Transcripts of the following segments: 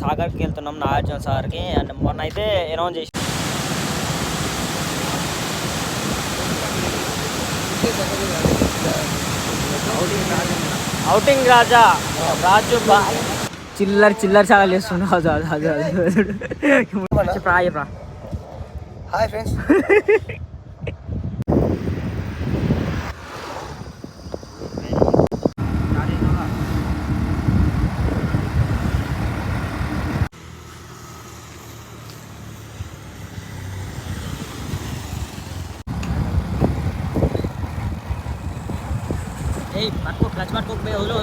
సాగర్కి వెళ్తున్నాం నాగార్జున సాగర్కి. అండ్ మొన్న అయితే అనౌన్స్ చేసి ఔటింగ్ రాజు చిల్లర చాలా చేస్తున్నావు. Hi friends. పట్టుకో క్లచ్ పట్టుకోకపోయి వదిలో.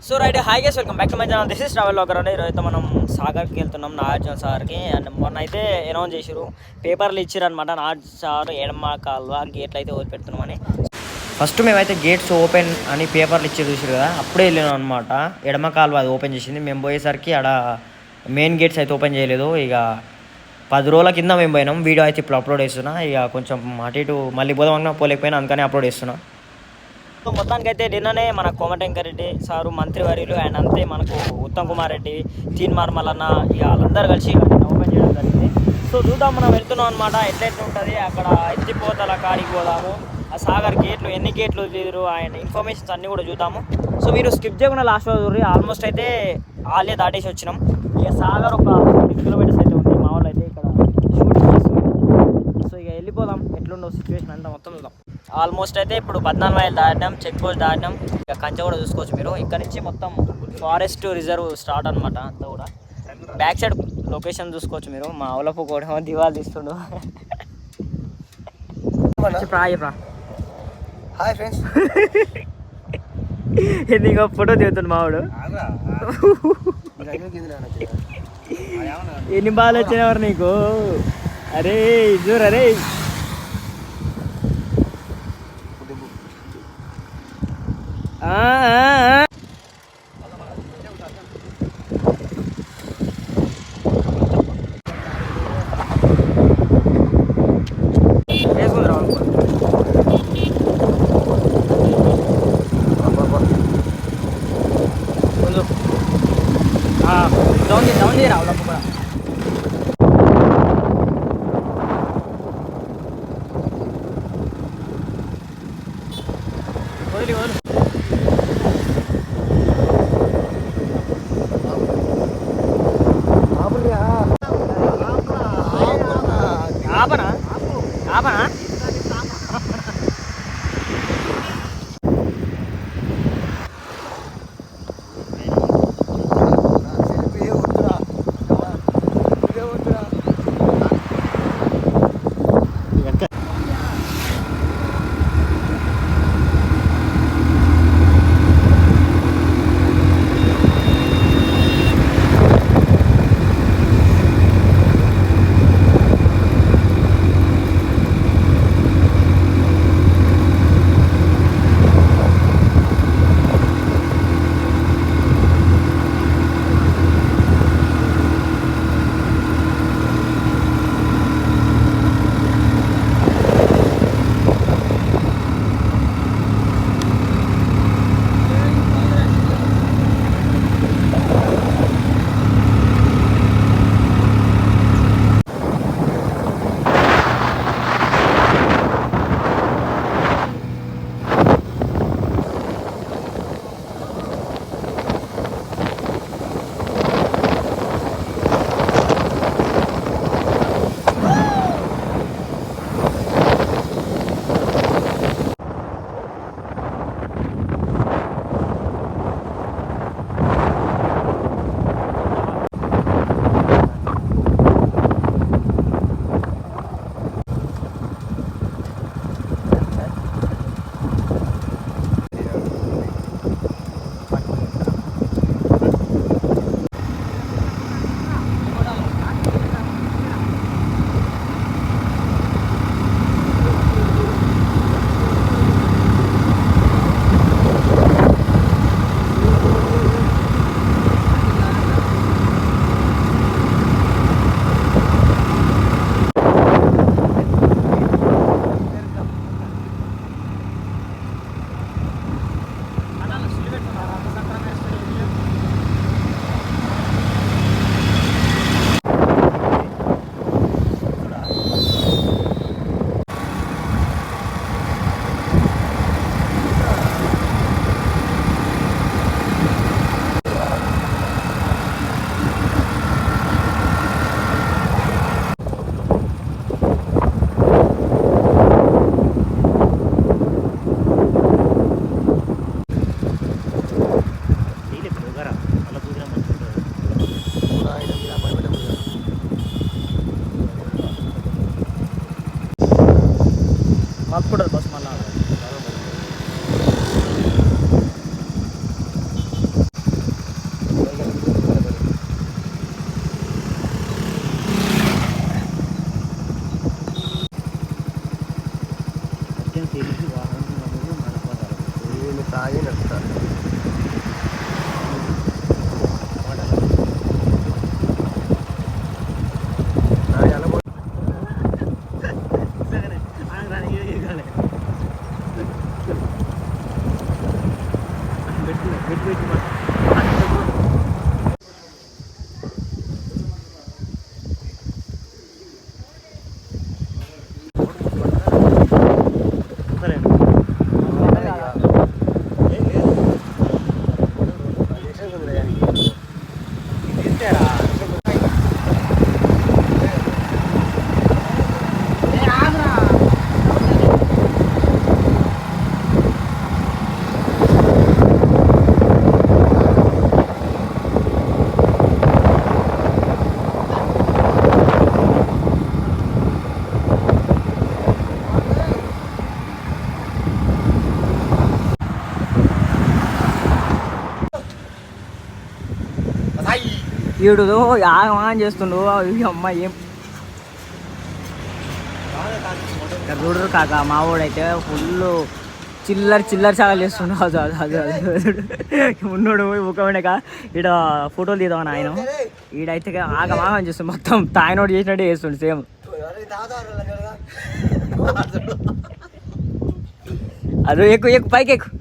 So right, hi guys, welcome back to my channel. This is travel vlogger. ఈరోజైతే మనం సాగర్కి వెళ్తున్నాం, నాగార్జున సాగర్కి. అండ్ మొన్న అయితే అనౌన్స్ చేసారు, పేపర్లు ఇచ్చారనమాట. నాగార్జున సాగర్ ఎడమ కాల్వ గేట్లు అయితే ఓపెన్ పెడుతున్నామని. ఫస్ట్ మేమైతే గేట్స్ ఓపెన్ అని పేపర్లు ఇచ్చి చూసారు కదా, అప్పుడే వెళ్ళినాం అనమాట. ఎడమ కాల్వ అది ఓపెన్ చేసింది. మేము పోయేసరికి ఆడ మెయిన్ గేట్స్ అయితే ఓపెన్ చేయలేదు. ఇక 10 రోజుల కింద మేము పోయినాం. వీడియో అయితే ఇప్పుడు అప్లోడ్ చేస్తున్నా. ఇక కొంచెం అటు ఇటు మళ్ళీ పోదామన్నా పోలేకపోయినా, అందుకని అప్లోడ్ చేస్తున్నా. సో మొత్తానికి అయితే నిన్ననే మన కోమటెంకర్ రెడ్డి సారు, మంత్రివర్యులు, అండ్ అంతే మనకు ఉత్తమ్ కుమార్ రెడ్డి, తీన్మార్ మల్లన్న, ఇక వాళ్ళందరూ కలిసి ఓపెన్ చేయడం జరిగింది. సో చూద్దాం, మనం వెళ్తున్నాం అనమాట. ఎట్లెట్లు ఉంటుంది అక్కడ, ఎత్తిపోతల కాడికి పోదాము. ఆ సాగర్ గేట్లు ఎన్ని గేట్లు తీరు, ఆయన ఇన్ఫర్మేషన్స్ అన్నీ కూడా చూద్దాము. సో మీరు స్కిప్ చేయకుండా లాస్ట్ రోజు చూడండి. ఆల్మోస్ట్ అయితే ఆలే దాటేసి వచ్చినాం. ఇక సాగర్ ఒక 15 కిలోమీటర్స్ అయితే ఉంది. మా వాళ్ళు అయితే ఇక్కడ షూటింగ్ చేస్తుంది. సో ఇక వెళ్ళిపోదాం, ఎట్లుండవు సిచ్యువేషన్ అంతా మొత్తం చూద్దాం. ఆల్మోస్ట్ అయితే ఇప్పుడు 14 మైలు దాటినాం, చెక్ పోస్ట్ దాటినాం. ఇక కంచె కూడా చూసుకోవచ్చు మీరు. ఇక్కడ నుంచి మొత్తం ఫారెస్ట్ రిజర్వ్ స్టార్ట్ అనమాట. అంతా కూడా బ్యాక్ సైడ్ లొకేషన్ చూసుకోవచ్చు మీరు. మా ఊళ్ళపు కూడా దివాలు తీస్తుండు. Hi friends. ఎందుకో ఫోటో దిగుతుంది మావాడు. ఎన్ని బాగా వచ్చినవారు నీకు? అరే జూర్, అరే డౌన్ చేయరా వాళ్ళకు కూడా. వదిలి ఆపనా ఆపనా. తాగి నడుస్తారు. వీడు ఆగమాగం చేస్తుండు. అమ్మ ఏం చూడరు కాక మా వాడైతే ఫుల్ చిల్లర చాగలు చేస్తుండు. ఉన్నోడు ఊకమేక ఈడ ఫోటోలు తీద్దామని ఆయన ఈడైతే ఆగమాగం చేస్తుండు. మొత్తం తాయినోడు చేసినట్టే చేస్తుండు సేమ్. అది ఎక్కువ పైకి ఎక్కువ